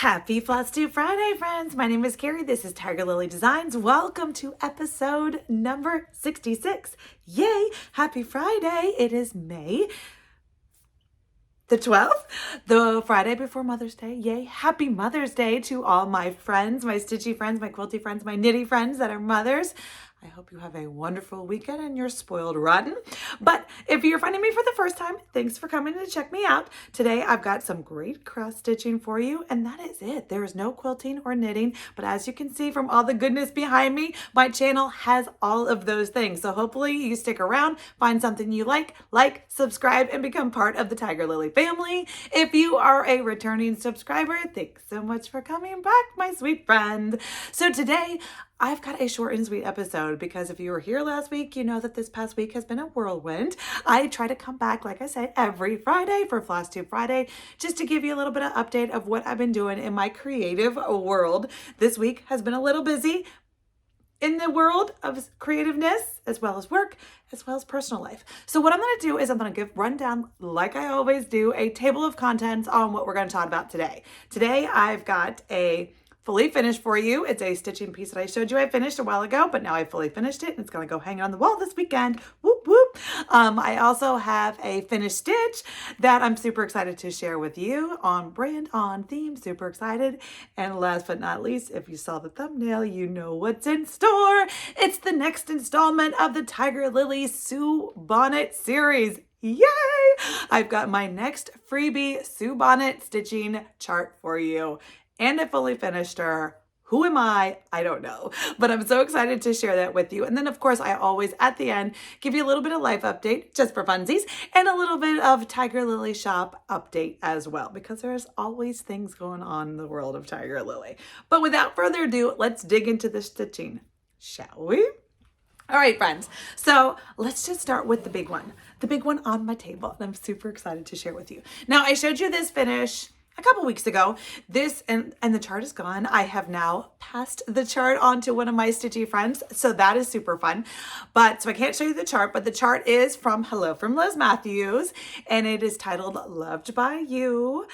Happy Flosstube Friday, friends. My name is Kari. This is Tiger Lily Designs. Welcome to episode number 66. Yay! Happy Friday. It is May the 12th, the Friday before Mother's Day. Yay. Happy Mother's Day to all my friends, my stitchy friends, my quilty friends, my knitty friends that are mothers. I hope you have a wonderful weekend and you're spoiled rotten. But if you're finding me for the first time, thanks for coming to check me out. Today I've got some great cross stitching for you, and that is it. There is no quilting or knitting, but as you can see from all the goodness behind me, my channel has all of those things. So hopefully you stick around, find something you like, subscribe, and become part of the Tiger Lily family. If you are a returning subscriber, thanks so much for coming back, my sweet friend. So today, I've got a short and sweet episode because if you were here last week, you know that this past week has been a whirlwind. I try to come back, like I said, every Friday for Flosstube Friday, just to give you a little bit of update of what I've been doing in my creative world. This week has been a little busy in the world of creativeness, as well as work, as well as personal life. So what I'm going to do is I'm going to give rundown, like I always do, a table of contents on what we're going to talk about today. Today, I've got a fully finished for you. It's a stitching piece that I showed you I finished a while ago, but now I fully finished it and it's going to go hang on the wall this weekend. Whoop, whoop. I also have a finished stitch that I'm super excited to share with you, on brand, on theme, super excited. And last but not least, if you saw the thumbnail, you know what's in store. It's the next installment of the Tiger Lily Sue Bonnet series. Yay! I've got my next freebie Sue Bonnet stitching chart for you. And I fully finished her. Who am I? I don't know. But I'm so excited to share that with you. And then, of course, I always, at the end, give you a little bit of life update, just for funsies, and a little bit of Tiger Lily shop update as well, because there's always things going on in the world of Tiger Lily. But without further ado, let's dig into the stitching, shall we? All right, friends. So let's just start with the big one on my table. And I'm super excited to share with you. Now, I showed you this finish a couple weeks ago. This and the chart is gone. I have now passed the chart on to one of my stitchy friends, so that is super fun. But so I can't show you the chart, but the chart is from Hello from Liz Matthews, and it is titled Loved by You.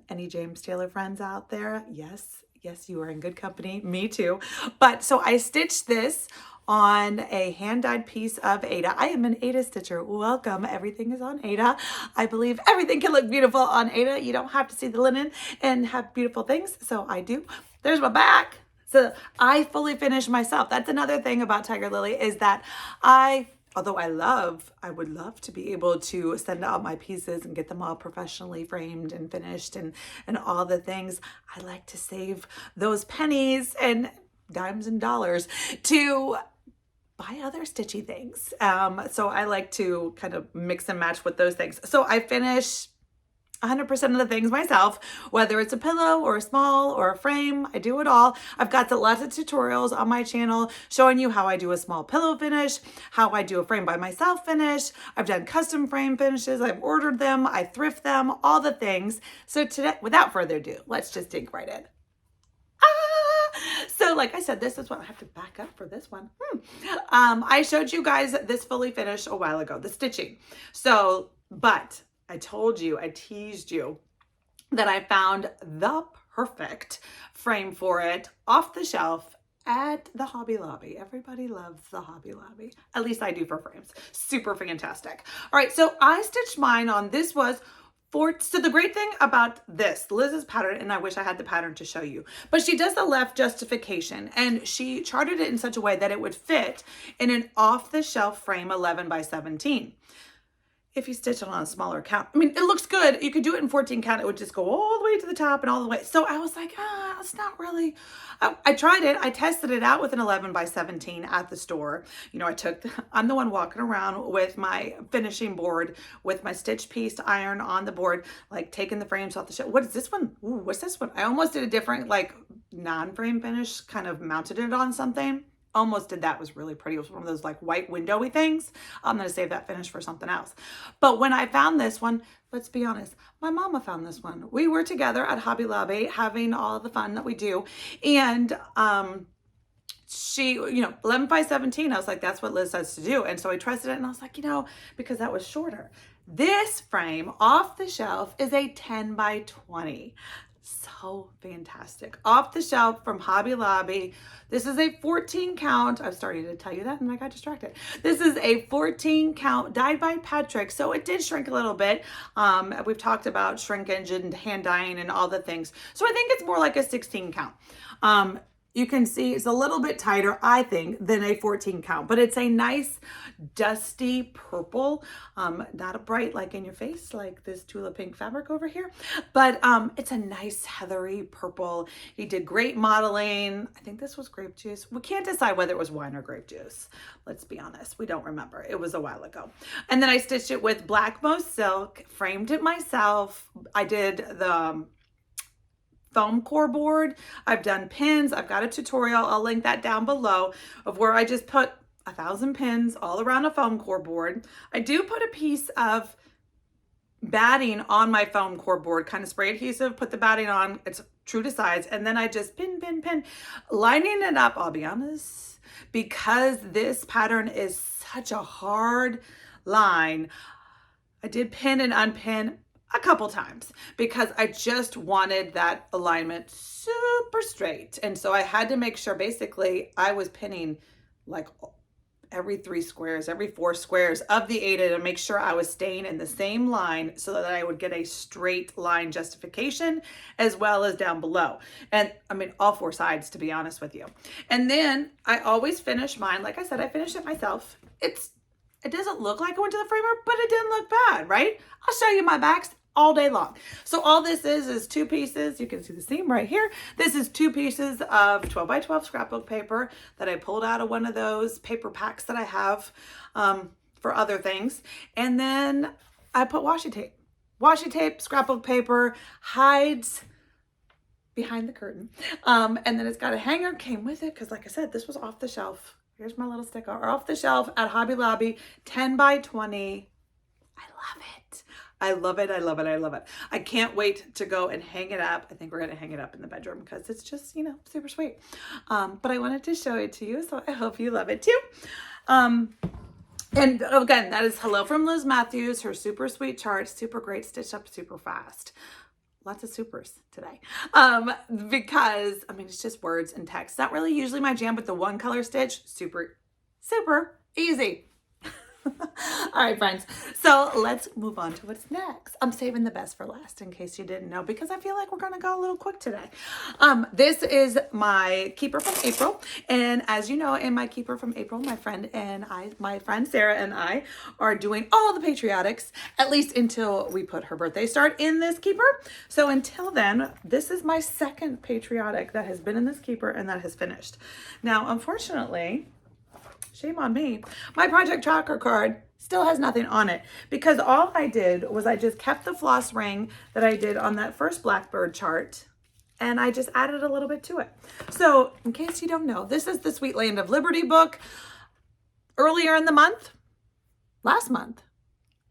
Any James Taylor friends out there? Yes, you are in good company. Me too. But so I stitched this on a hand-dyed piece of Aida. I am an Aida stitcher. Welcome. Everything is on Aida. I believe everything can look beautiful on Aida. You don't have to see the linen and have beautiful things. So I do. There's my back. So I fully finished myself. That's another thing about Tiger Lily, is that although I would love to be able to send out my pieces and get them all professionally framed and finished and all the things. I like to save those pennies and dimes and dollars to buy other stitchy things. So I like to kind of mix and match with those things. So I finish 100% of the things myself, whether it's a pillow or a small or a frame. I do it all. I've got lots of tutorials on my channel showing you how I do a small pillow finish, how I do a frame by myself finish. I've done custom frame finishes. I've ordered them. I thrift them, all the things. So today, without further ado, let's just dig right in. So like I said, this is what I have to back up for this one. I showed you guys this fully finished a while ago, the stitching. So, but I told you, I teased you that I found the perfect frame for it off the shelf at the Hobby Lobby. Everybody loves the Hobby Lobby. At least I do for frames. Super fantastic. All right, so I stitched mine on, this was so the great thing about this, Liz's pattern, and I wish I had the pattern to show you, but she does the left justification, and she charted it in such a way that it would fit in an off-the-shelf frame 11 by 17. If you stitch it on a smaller count, I mean, it looks good. You could do it in 14 count. It would just go all the way to the top and all the way. So I was like, it's not really, I tried it. I tested it out with an 11 by 17 at the store. You know, I'm the one walking around with my finishing board with my stitch piece to iron on the board, like taking the frames off the shelf. What is this one? Ooh, what's this one? I almost did a different, like, non-frame finish, kind of mounted it on something. Almost did that. It was really pretty. It was one of those like white windowy things. I'm going to save that finish for something else. But when I found this one, let's be honest, my mama found this one. We were together at Hobby Lobby having all the fun that we do. And she, 11 by 17, I was like, that's what Liz says to do. And so I trusted it, and I was like, because that was shorter. This frame off the shelf is a 10 by 20. So fantastic. Off the shelf from Hobby Lobby. This is a 14 count. I was starting to tell you that and I got distracted. This is a 14 count dyed by Patrick. So it did shrink a little bit. We've talked about shrinkage and hand dyeing and all the things. So I think it's more like a 16 count. You can see it's a little bit tighter, I think, than a 14 count, but it's a nice dusty purple, not a bright like in your face, like this tulip pink fabric over here, but it's a nice heathery purple. He did great modeling. I think this was grape juice. We can't decide whether it was wine or grape juice. Let's be honest. We don't remember. It was a while ago. And then I stitched it with Black Moss silk, framed it myself. I did the foam core board. I've done pins. I've got a tutorial. I'll link that down below of where I just put 1,000 pins all around a foam core board. I do put a piece of batting on my foam core board, kind of spray adhesive, put the batting on. It's true to size. And then I just pin, lining it up. I'll be honest, because this pattern is such a hard line, I did pin and unpin a couple times because I just wanted that alignment super straight. And so I had to make sure basically I was pinning like every 3 squares, every 4 squares of the 8 to make sure I was staying in the same line so that I would get a straight line justification as well as down below. And I mean, all 4 sides, to be honest with you. And then I always finish mine. Like I said, I finished it myself. It doesn't look like I went to the framer, but it didn't look bad, right? I'll show you my backs all day long. So all this is 2 pieces. You can see the seam right here. This is 2 pieces of 12 by 12 scrapbook paper that I pulled out of one of those paper packs that I have for other things. And then I put washi tape. Washi tape, scrapbook paper, hides behind the curtain. And then it's got a hanger, came with it, because like I said, this was off the shelf. Here's my little sticker, off the shelf at Hobby Lobby, 10 by 20. I love it. I love it. I love it. I love it. I can't wait to go and hang it up. I think we're going to hang it up in the bedroom because it's just, you know, super sweet. But I wanted to show it to you, so I hope you love it too. And again, that is hello from Liz Matthews, her super sweet chart, super great, stitched up super fast. Lots of supers today. Because, I mean, it's just words and text. Not really usually my jam, but the one color stitch, super, super easy. All right, friends. So let's move on to what's next. I'm saving the best for last in case you didn't know, because I feel like we're going to go a little quick today. This is my keeper from April. And as you know, in my keeper from April, my friend Sarah and I are doing all the Patriotics, at least until we put her birthday start in this keeper. So until then, this is my second Patriotic that has been in this keeper and that has finished. Now, unfortunately, shame on me, my project tracker card still has nothing on it because all I did was I just kept the floss ring that I did on that first Blackbird chart and I just added a little bit to it. So in case you don't know, this is the Sweet Land of Liberty book. Earlier in the month, last month,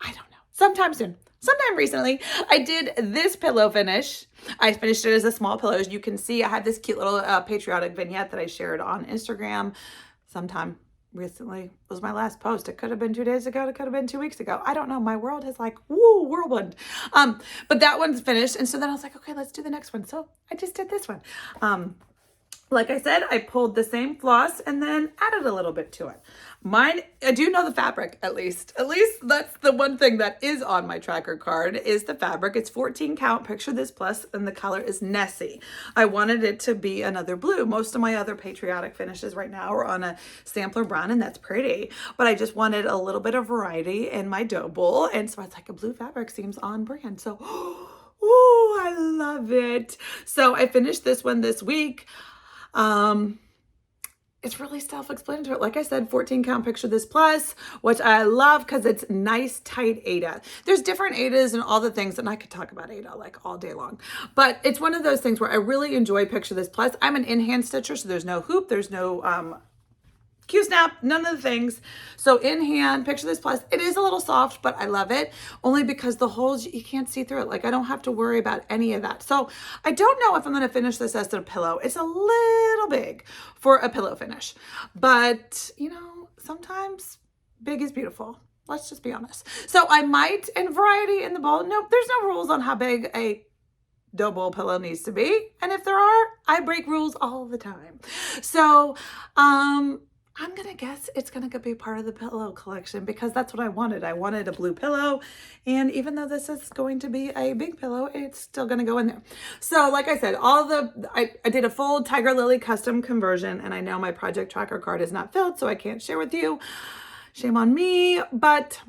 I don't know, sometime soon, sometime recently, I did this pillow finish. I finished it as a small pillow. As you can see, I had this cute little patriotic vignette that I shared on Instagram sometime recently. Was my last post. It could have been 2 days ago. It could have been 2 weeks ago. I don't know. My world has like, woo, whirlwind. But that one's finished. And so then I was like, okay, let's do the next one. So I just did this one. Like I said, I pulled the same floss and then added a little bit to it. Mine, I do know the fabric at least. At least that's the one thing that is on my tracker card is the fabric. It's 14 count, picture this plus, and the color is Nessie. I wanted it to be another blue. Most of my other Patriotic finishes right now are on a sampler brown and that's pretty, but I just wanted a little bit of variety in my dough bowl. And so it's like a blue fabric seems on brand. So, oh, I love it. So I finished this one this week. It's really self-explanatory. Like I said, 14 count picture this plus, which I love because it's nice, tight Aida. There's different Aidas and all the things, and I could talk about Aida like all day long, but it's one of those things where I really enjoy picture this plus. I'm an in-hand stitcher, so there's no hoop, there's no, Q-snap, none of the things. So in hand, picture this plus. It is a little soft, but I love it only because the holes, you can't see through it. Like I don't have to worry about any of that. So I don't know if I'm going to finish this as a pillow. It's a little big for a pillow finish, but you know, sometimes big is beautiful. Let's just be honest. So I might, and variety in the bowl. Nope, there's no rules on how big a double pillow needs to be. And if there are, I break rules all the time. So, I'm going to guess it's going to be part of the pillow collection because that's what I wanted. I wanted a blue pillow. And even though this is going to be a big pillow, it's still going to go in there. So like I said, I did a full Tiger Lily custom conversion, and I know my project tracker card is not filled, so I can't share with you. Shame on me, but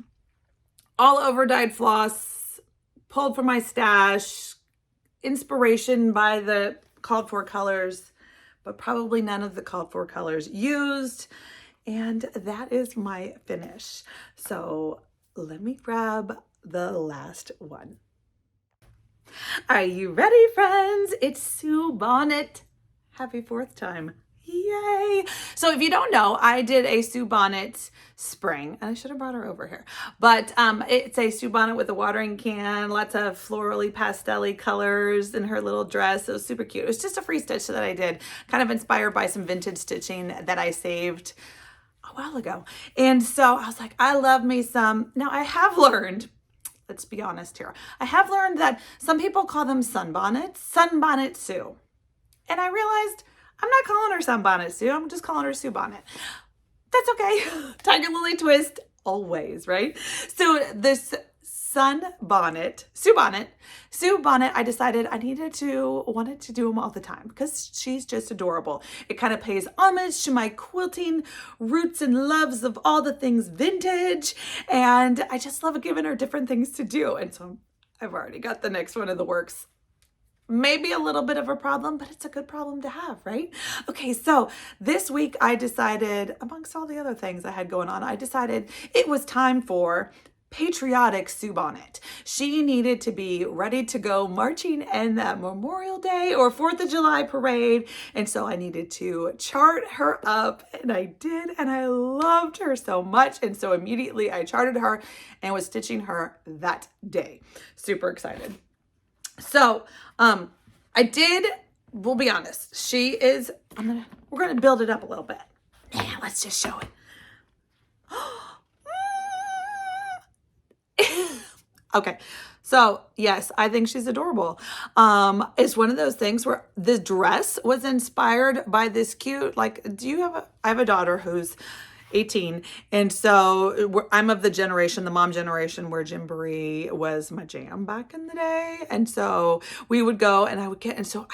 all over dyed floss, pulled from my stash, inspiration by the called for colors, but probably none of the called for colors used. And that is my finish. So let me grab the last one. Are you ready, friends? It's Sue Bonnet. Happy 4th time. Yay. So if you don't know, I did a Sue Bonnet spring, and I should have brought her over here, but it's a Sue Bonnet with a watering can, lots of florally pastel-y colors in her little dress. It was super cute. It was just a free stitch that I did, kind of inspired by some vintage stitching that I saved a while ago. And so I was like, I love me some. Now I have learned, let's be honest here, I have learned that some people call them sunbonnets, Sunbonnet Sue. And I realized I'm not calling her Sunbonnet Sue. I'm just calling her Sue Bonnet. That's okay. Tiger Lily twist always, right? So this Sue Bonnet, I decided I wanted to do them all the time because she's just adorable. It kind of pays homage to my quilting roots and loves of all the things vintage. And I just love giving her different things to do. And so I've already got the next one in the works. Maybe a little bit of a problem, but it's a good problem to have, right? Okay, so this week I decided, amongst all the other things I had going on, I decided it was time for Patriotic Sue Bonnet. She needed to be ready to go marching in that Memorial Day or 4th of July parade. And so I needed to chart her up, and I did, and I loved her so much. And so immediately I charted her and was stitching her that day. Super excited. So, we'll be honest, we're going to build it up a little bit. Yeah, let's just show it. Okay. So yes, I think she's adorable. It's one of those things where the dress was inspired by this cute, like, I have a daughter who's 18. And so I'm of the mom generation where Gymboree was my jam back in the day. And so we would go and and so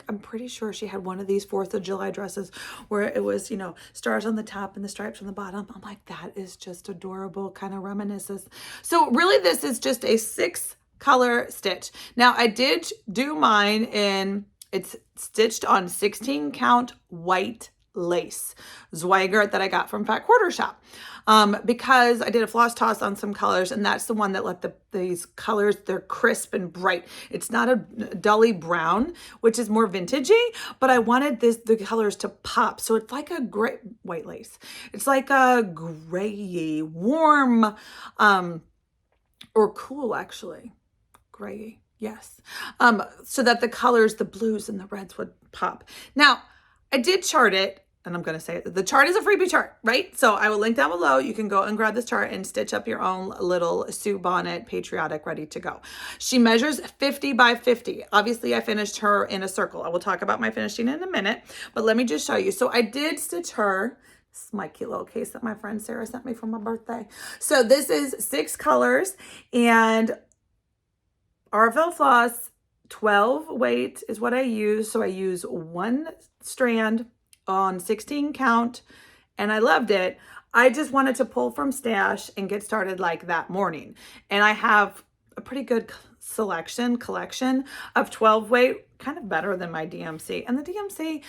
I'm pretty sure she had one of these 4th of July dresses where it was, stars on the top and the stripes on the bottom. I'm like, that is just adorable, kind of reminisces. So really this is just a 6-color stitch. Now I did do mine it's stitched on 16 count white lace Zweigert that I got from Fat Quarter Shop, because I did a floss toss on some colors, and that's the one that let these colors, they're crisp and bright. It's not a dully brown, which is more vintagey, but I wanted the colors to pop. So it's like a gray white lace. It's like a grayy, warm, or cool actually, grayy. Yes. So that the colors, the blues and the reds would pop. Now, I did chart it, and I'm going to say it. The chart is a freebie chart, right? So I will link down below. You can go and grab this chart and stitch up your own little Sue Bonnet Patriotic ready to go. She measures 50 by 50. Obviously, I finished her in a circle. I will talk about my finishing in a minute, but let me just show you. So I did stitch her. This is my cute little case that my friend Sarah sent me for my birthday. So this is 6 colors, and RFL floss, 12 weight is what I use. So I use 1 strand on 16 count, and I loved it. I just wanted to pull from stash and get started like that morning. And I have a pretty good collection of 12 weight, kind of better than my DMC. And the DMC,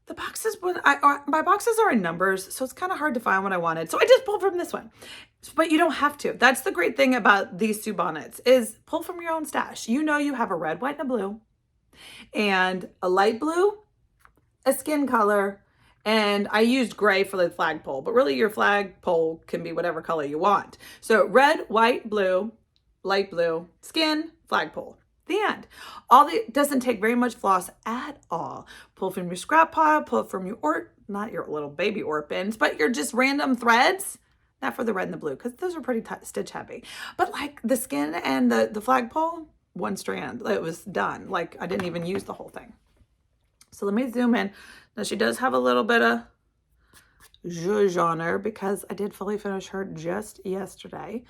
the boxes, my boxes are in numbers, so it's kind of hard to find what I wanted. So I just pulled from this one. But you don't have to. That's the great thing about these Sue Bonnets is pull from your own stash. You have a red, white, and a blue, and a light blue, a skin color, and I used gray for the flagpole, but really your flagpole can be whatever color you want. So red, white, blue, light blue, skin, flagpole. The end. Doesn't take very much floss at all. Pull from your scrap pile, pull from your not your little baby orpins, but your just random threads. Not for the red and the blue, because those are pretty stitch heavy. But like the skin and the flagpole, one strand. It was done. Like I didn't even use the whole thing. So let me zoom in. Now she does have a little bit of zhuzh on her because I did fully finish her just yesterday.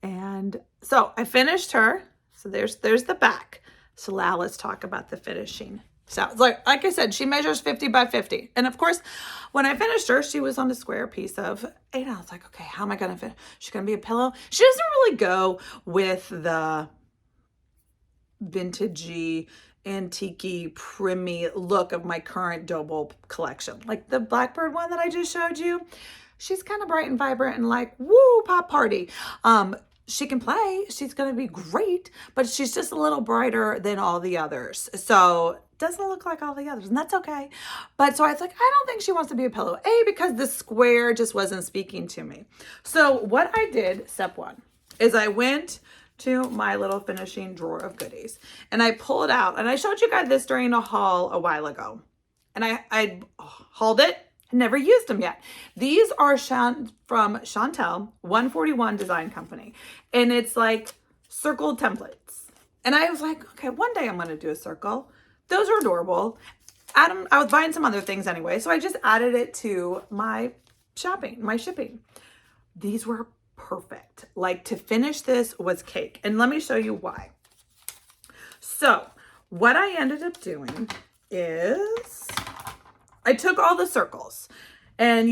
And so I finished her. So there's the back. So now let's talk about the finishing. So like I said, she measures 50 by 50. And of course, when I finished her, she was on a square piece of 8. I was like, okay, how am I going to finish? She's going to be a pillow. She doesn't really go with the vintagey, antique-y, primmy look of my current Doble collection. Like the Blackbird one that I just showed you, she's kind of bright and vibrant and like, woo, pop party. She can play. She's going to be great, but she's just a little brighter than all the others. So doesn't look like all the others, and that's okay. But so I was like, I don't think she wants to be a pillow. Because the square just wasn't speaking to me. So what I did, step 1, is I went to my little finishing drawer of goodies and I pulled out, and I showed you guys this during a haul a while ago, and I hauled it. Never used them yet. These are from Chantel 141 Design Company, and it's like circle templates. And I was like, okay, one day I'm going to do a circle. Those are adorable. I was buying some other things anyway, so I just added it to my shipping. These were perfect. Like to finish this was cake. And let me show you why. So what I ended up doing is I took all the circles and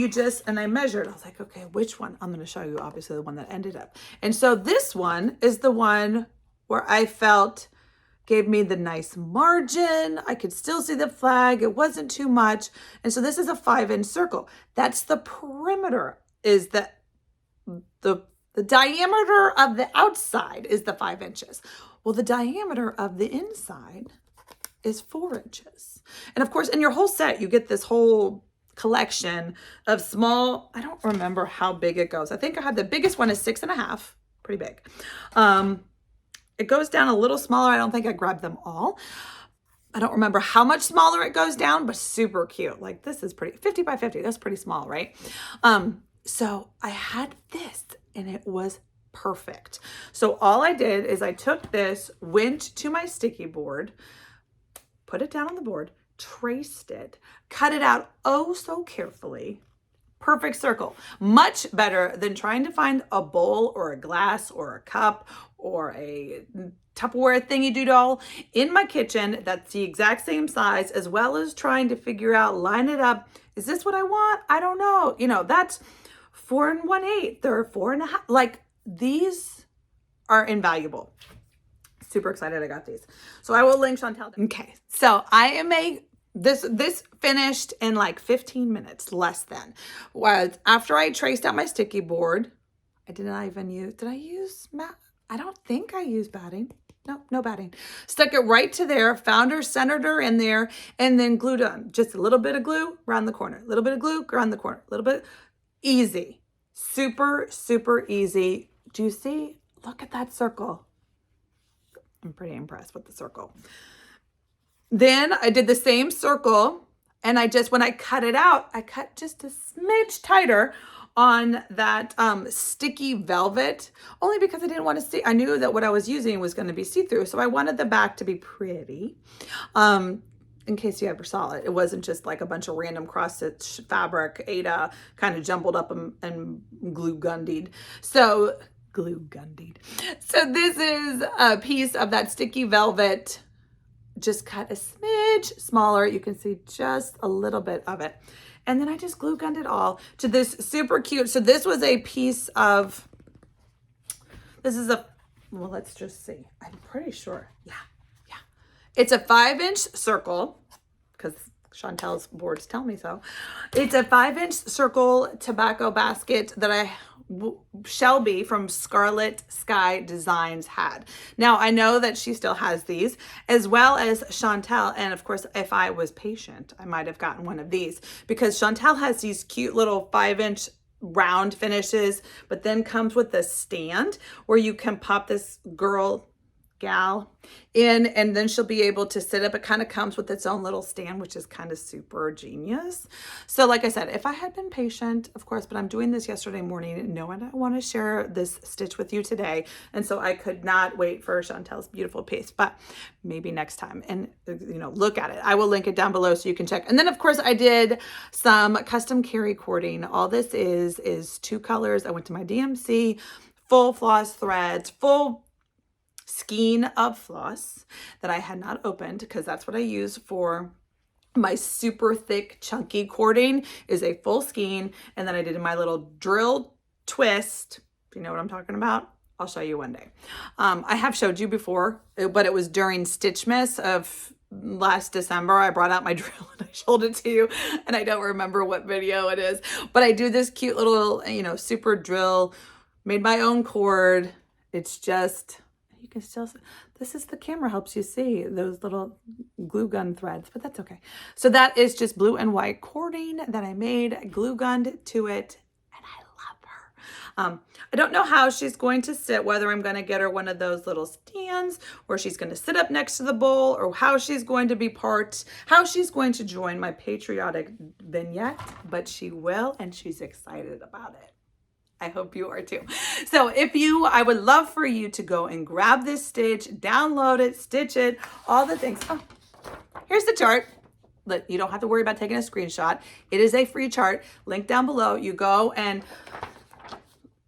I measured. I was like, okay, which one? I'm going to show you obviously the one that ended up. And so this one is the one where I felt gave me the nice margin. I could still see the flag. It wasn't too much. And so this is a 5-inch circle. That's the perimeter, is the diameter of the outside is the 5 inches. Well, the diameter of the inside is 4 inches. And of course, in your whole set, you get this whole collection of small, I don't remember how big it goes. I think I had the biggest one is 6.5, pretty big. It goes down a little smaller. I don't think I grabbed them all. I don't remember how much smaller it goes down, but super cute. Like this is pretty, 50 by 50. That's pretty small, right? So I had this and it was perfect. So all I did is I took this, went to my sticky board, put it down on the board, traced it, cut it out oh so carefully. Perfect circle. Much better than trying to find a bowl or a glass or a cup or a Tupperware thingy doodle in my kitchen that's the exact same size, as well as trying to figure out, line it up. Is this what I want? I don't know. You know, that's 4 1/8. They're 4 1/2. Like these are invaluable. Super excited I got these. So I will link Chantel. Okay. So I am this finished in like 15 minutes, less than. Was after I traced out my sticky board. Did I use matte? I don't think I used batting. No batting. Stuck it right to there, found her, centered her in there, and then glued on. Just a little bit of glue around the corner, a little bit of glue around the corner, a little bit. Easy. Super, super easy. Do you see? Look at that circle. I'm pretty impressed with the circle. Then I did the same circle, and when I cut it out, I cut just a smidge tighter on that sticky velvet, only because I didn't want to see. I knew that what I was using was going to be see-through, so I wanted the back to be pretty. In case you ever saw it, it wasn't just like a bunch of random cross-stitch fabric, Ada kind of jumbled up and glue-gundied. So this is a piece of that sticky velvet, just cut a smidge smaller. You can see just a little bit of it. And then I just glue gunned it all to this super cute. So this was a piece of, well, let's just see. I'm pretty sure. Yeah. It's a 5-inch circle because Chantel's boards tell me so. It's a 5-inch circle tobacco basket that Shelby from Scarlet Sky Designs had. Now, I know that she still has these, as well as Chantel. And of course, if I was patient, I might have gotten one of these, because Chantel has these cute little 5-inch round finishes, but then comes with a stand where you can pop this girl gal in, and then she'll be able to sit up. It kind of comes with its own little stand, which is kind of super genius. So like I said, if I had been patient, of course, but I'm doing this yesterday morning, knowing I want to share this stitch with you today. And so I could not wait for Chantel's beautiful piece, but maybe next time. And you know, look at it. I will link it down below so you can check. And then of course I did some custom Kari cording. All this is 2 colors. I went to my DMC, full floss threads, full skein of floss that I had not opened, because that's what I use for my super thick chunky cording, is a full skein. And then I did my little drill twist. Do you know what I'm talking about? I'll show you one day. I have showed you before, but it was during Stitchmas of last December. I brought out my drill and I showed it to you, and I don't remember what video it is, but I do this cute little, you know, super drill, made my own cord. It's just, you can still, this is, the camera helps you see those little glue gun threads, but that's okay. So that is just blue and white cording that I made, glue gunned to it. I don't know how she's going to sit, whether I'm going to get her one of those little stands, or she's going to sit up next to the bowl, or how she's going to be how she's going to join my patriotic vignette, but she will, and she's excited about it. I hope you are too. So I would love for you to go and grab this stitch, download it, stitch it, all the things. Oh, here's the chart. You don't have to worry about taking a screenshot. It is a free chart. Link down below. You go and...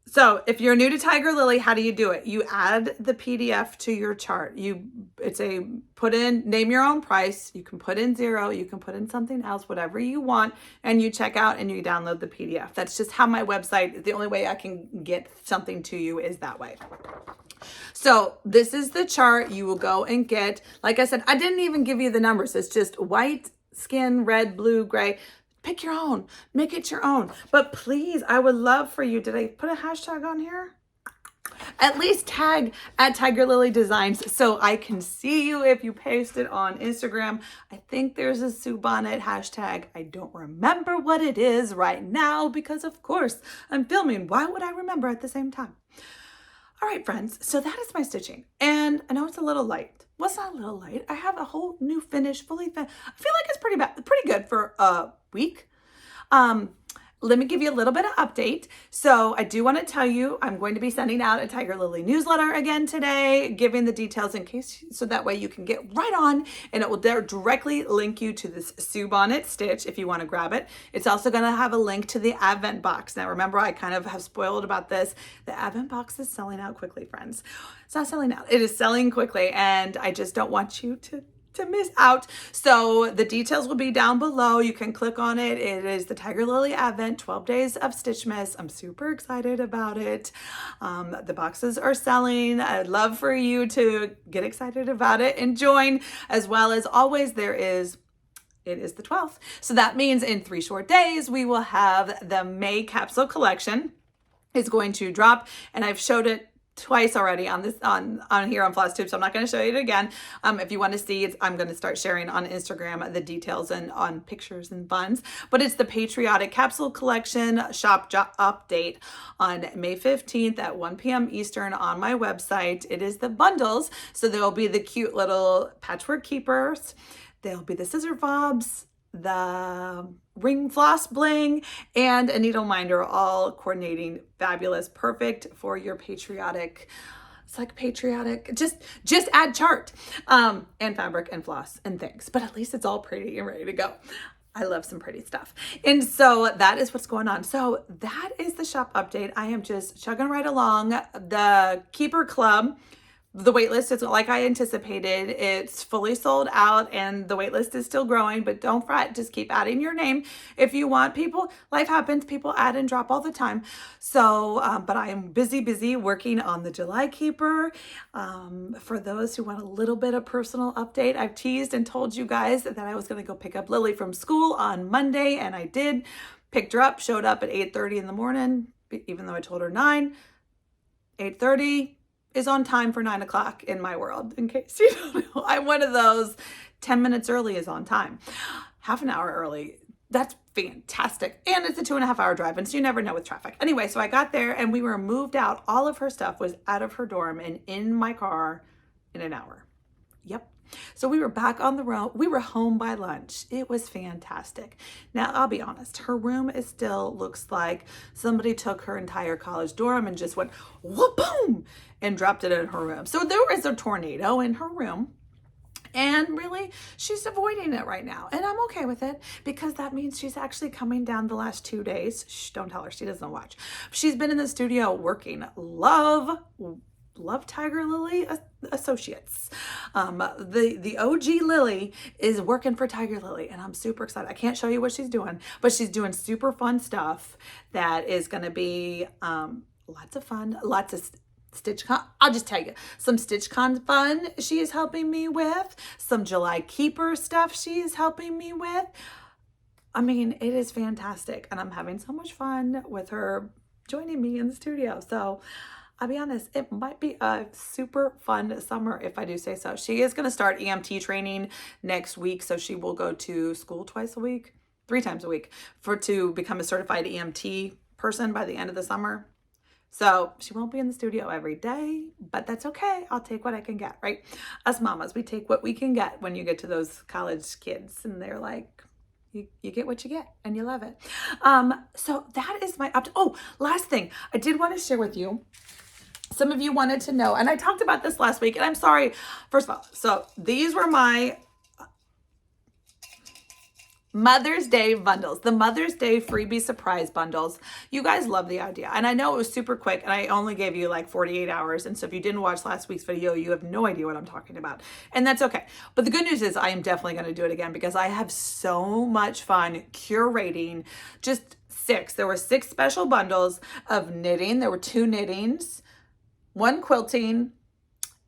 So if you're new to Tiger Lily, how do you do it? You add the PDF to your chart. Put in, name your own price. You can put in 0, you can put in something else, whatever you want, and you check out and you download the PDF. That's just how my website, the only way I can get something to you is that way. So this is the chart you will go and get. Like I said, I didn't even give you the numbers. It's just white, skin, red, blue, gray. Pick your own, make it your own. But please, I would love for you, did I put a hashtag on here? At least tag at Tiger Lily Designs so I can see you if you paste it on Instagram. I think there's a Sue Bonnet hashtag. I don't remember what it is right now because of course I'm filming. Why would I remember at the same time? All right, friends, so that is my stitching. And I know it's a little light. Well, it's not a little light. I have a whole new finish, fully finished. I feel like it's pretty good for a week. Let me give you a little bit of update. So I do want to tell you, I'm going to be sending out a Tiger Lily newsletter again today, giving the details in case, so that way you can get right on, and it will directly link you to this Sue Bonnet stitch if you want to grab it. It's also going to have a link to the Advent box. Now remember, I kind of have spoiled about this. The Advent box is selling out quickly, friends. It's not selling out. It is selling quickly, and I just don't want you to miss out. So the details will be down below. You can click on it. It is the Tiger Lily Advent 12 days of Stitchmas. I'm super excited about it. The boxes are selling. I'd love for you to get excited about it and join, as well as always it is the 12th. So that means in 3 short days, we will have the May capsule collection is going to drop, and I've showed it twice already on here on Flosstube, so I'm not going to show you it again. If you want to see it, I'm going to start sharing on Instagram the details and on pictures and buns. But it's the Patriotic capsule collection shop update on May 15th at 1 p.m. Eastern on my website. It is the bundles, so there will be the cute little patchwork keepers. There'll be the scissor fobs, the ring floss bling, and a needle minder, all coordinating fabulous, perfect for your patriotic. It's like patriotic, just add chart and fabric and floss and things, but at least it's all pretty and ready to go. I love some pretty stuff. And so that is what's going on. So that is the shop update. I am just chugging right along. The Keeper Club, the wait list is like I anticipated. It's fully sold out and the wait list is still growing, but don't fret. Just keep adding your name. If you want people, life happens. People add and drop all the time. So, but I am busy working on the July Keeper. For those who want a little bit of personal update, I've teased and told you guys that I was going to go pick up Lily from school on Monday, and I did. Picked her up, showed up at 8:30 in the morning, even though I told her 9. 8:30. Is on time for 9 o'clock in my world, in case you don't know. I'm one of those 10 minutes early is on time. Half an hour early, that's fantastic. And it's a 2.5 hour drive, and so you never know with traffic. Anyway, so I got there and we were moved out. All of her stuff was out of her dorm and in my car in an hour. Yep. So we were back on the road. We were home by lunch. It was fantastic. Now, I'll be honest, her room is still looks like somebody took her entire college dorm and just went whoop boom and dropped it in her room. So there was a tornado in her room. And really, she's avoiding it right now. And I'm okay with it because that means she's actually coming down the last 2 days. Shh, don't tell her, she doesn't watch. She's been in the studio working. Love Tiger Lily Associates. The OG Lily is working for Tiger Lily, and I'm super excited. I can't show you what she's doing, but she's doing super fun stuff that is going to be lots of fun, lots of StitchCon. I'll just tell you, some StitchCon fun she is helping me with, some July Keeper stuff she is helping me with. I mean, it is fantastic, and I'm having so much fun with her joining me in the studio. So I'll be honest, it might be a super fun summer if I do say so. She is going to start EMT training next week, so she will go to school 3 times a week to become a certified EMT person by the end of the summer. So she won't be in the studio every day, but that's okay. I'll take what I can get, right? Us mamas, we take what we can get when you get to those college kids, and they're like, you get what you get and you love it. So that is my last thing I did want to share with you. Some of you wanted to know, and I talked about this last week, and I'm sorry. First of all, so these were my Mother's Day bundles, the Mother's Day freebie surprise bundles. You guys love the idea. And I know it was super quick, and I only gave you like 48 hours. And so if you didn't watch last week's video, you have no idea what I'm talking about. And that's okay. But the good news is I am definitely going to do it again because I have so much fun curating just 6. There were 6 special bundles of knitting. There were 2 knittings, 1 quilting,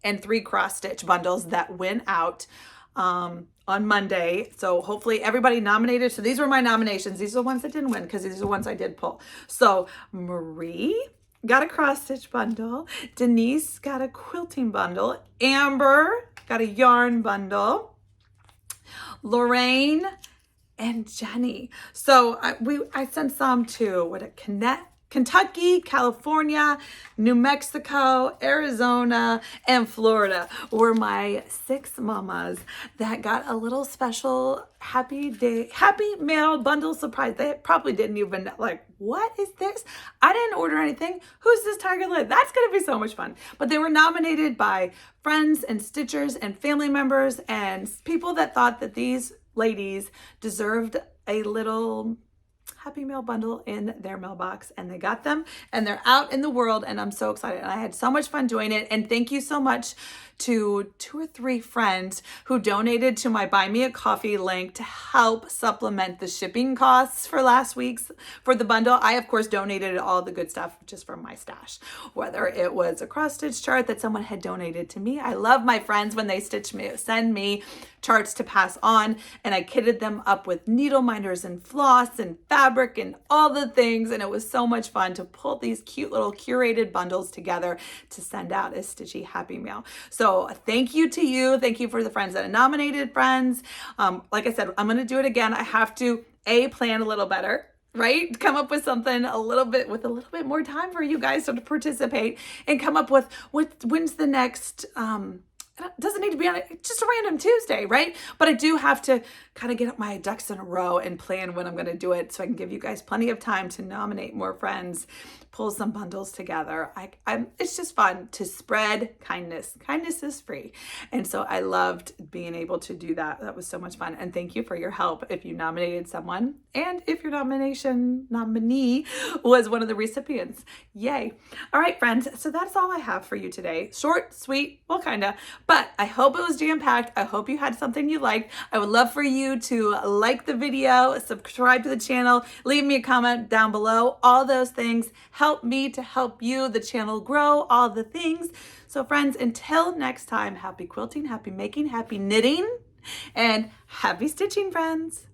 and 3 cross stitch bundles that went out on Monday. So hopefully everybody nominated. So these were my nominations. These are the ones that didn't win because these are the ones I did pull. So Marie got a cross stitch bundle. Denise got a quilting bundle. Amber got a yarn bundle. Lorraine and Jenny. So I sent some to Kentucky, California, New Mexico, Arizona, and Florida were my 6 mamas that got a little special happy mail bundle surprise. They probably didn't even like, what is this? I didn't order anything. Who's this Tiger Lily? That's going to be so much fun. But they were nominated by friends and stitchers and family members and people that thought that these ladies deserved a little happy mail bundle in their mailbox, and they got them, and they're out in the world, and I'm so excited. And I had so much fun doing it. And thank you so much to 2 or 3 friends who donated to my Buy Me a Coffee link to help supplement the shipping costs for last week's for the bundle. I, of course, donated all the good stuff just from my stash, whether it was a cross stitch chart that someone had donated to me. I love my friends when they send me charts to pass on, and I kitted them up with needle minders and floss and fabric and all the things, and it was so much fun to pull these cute little curated bundles together to send out as Stitchy Happy Mail. So thank you to you. Thank you for the friends that are nominated friends. Like I said, I'm going to do it again. I have to plan a little better, right? Come up with something a little bit more time for you guys to participate and come up with when's the next, it doesn't need to be on just a random Tuesday, right? But I do have to kind of get up my ducks in a row and plan when I'm going to do it so I can give you guys plenty of time to nominate more friends, pull some bundles together. It's just fun to spread kindness. Kindness is free. And so I loved being able to do that. That was so much fun. And thank you for your help if you nominated someone and if your nominee was one of the recipients. Yay. All right, friends. So that's all I have for you today. Short, sweet, well, kind of. But I hope it was jam-packed. I hope you had something you liked. I would love for you to like the video, subscribe to the channel, leave me a comment down below. All those things help me to help you, the channel grow, all the things. So friends, until next time, happy quilting, happy making, happy knitting, and happy stitching, friends.